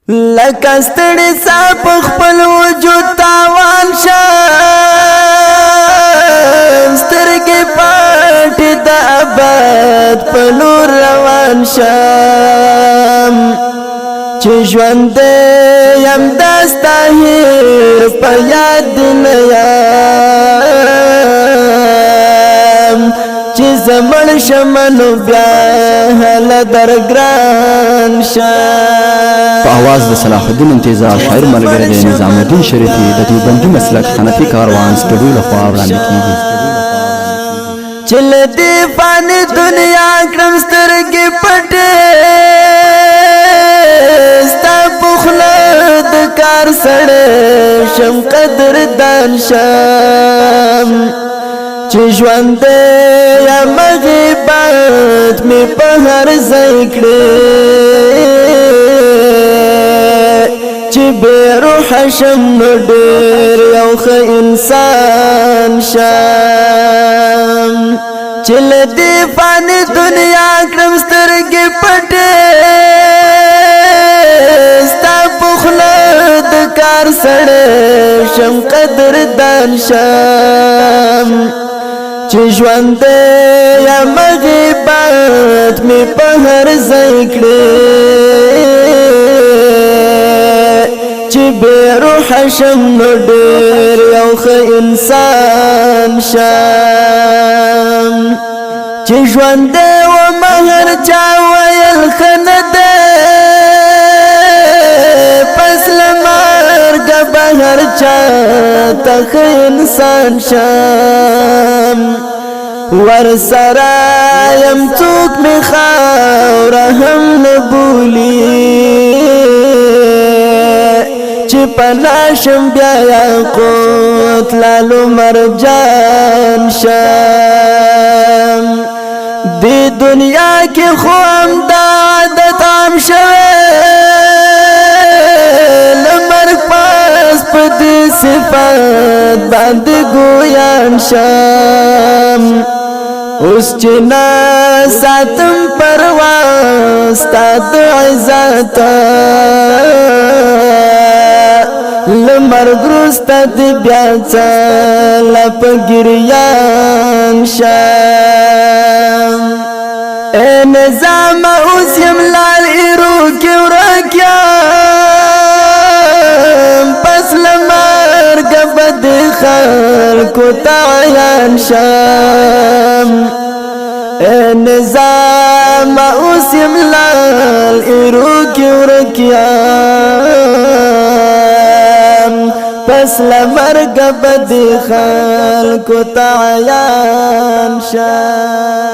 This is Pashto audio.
لکستړي صاحب خپل وجود تاوان شم سترګې پټې د ابد په لور روان شم چې ژوند یم دستا هیر په یاد نه یم چې زمړ شم نو بیا هله درګران شم په आवाज د صلاح الدین انتظار شاعر ملګری د نظام الدین شریفي د دیوبندي مسلک حنفي کاروان سټوډیو لخوا وړاندې کیږي چل دی فانی دنیا کړم سترګې پټې ستا پخله د کار سړی شم قدر دان شم چې ژوند یا مغیبت می په هر ځای کړې چې بې روحه شم نو ډېر یو ښه انسان شم چې له دې فاني دنیا کړم سترګې پټې ستا په خوله د کار سړی شم قدردان شم چې ژوند یا مغیبت می په هر ځای کړې چې بې روحه شم نو ډېر یو ښه انسان شم چې ژوند ومه هر چا ویل ښه نه دی پس له مرګه به هر چا ته ښه انسان شم ورسره یم څوک مې خاوره هم نه بولي چې پناشم بیا یاقوت لالو مرجان شم دی دنیا کې خو همدا عادت عام شوی لمرګ پاس په دې صفات باندې ګویان شم اوس چې نه ساتم پروا ستا د عزت لمرګ وروسته دې بیا څه په ګریان شم اے نظام اوس یم لال ایرو کې ورک یم پس له مرګه به د خلکو ته عیان شم اے نظام اوس یم لال ایرو کې ورک یم پس له مرګه به د خلکو ته عیان شم